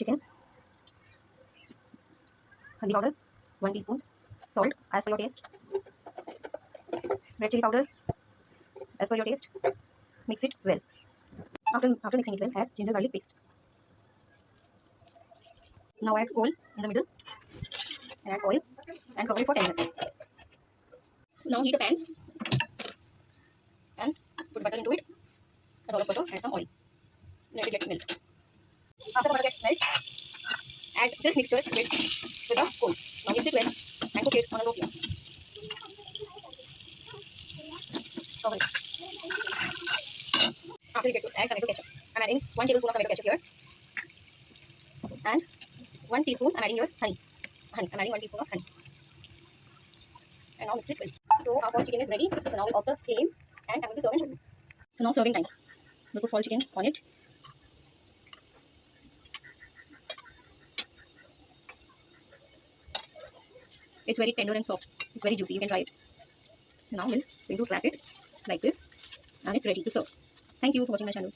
chicken, haldi powder 1 teaspoon, salt as per your taste, red chili powder as per your taste. Mix it well. After mixing it well, add ginger garlic paste. Now add coal in the middle and add oil and cover it for 10 minutes. Now heat a pan and put butter into it. A dollop of butter and some oil. Let it get melt. After the butter gets melt, add this mixture with the coal. Now mix it well and cook it on a low flame. Cover it. After you get to add tomato ketchup. I'm adding 1 tablespoon of tomato ketchup here and 1 teaspoon I'm adding here honey. I'm adding 1 teaspoon of honey. And now mix it well. So our foil chicken is ready. So now we'll off the flame and I'm going to serve and show you. So now serving time. We'll put foil chicken on it. It's very tender and soft. It's very juicy. You can try it. So now we'll wrap it like this and it's ready to serve. Thank you for watching my channel.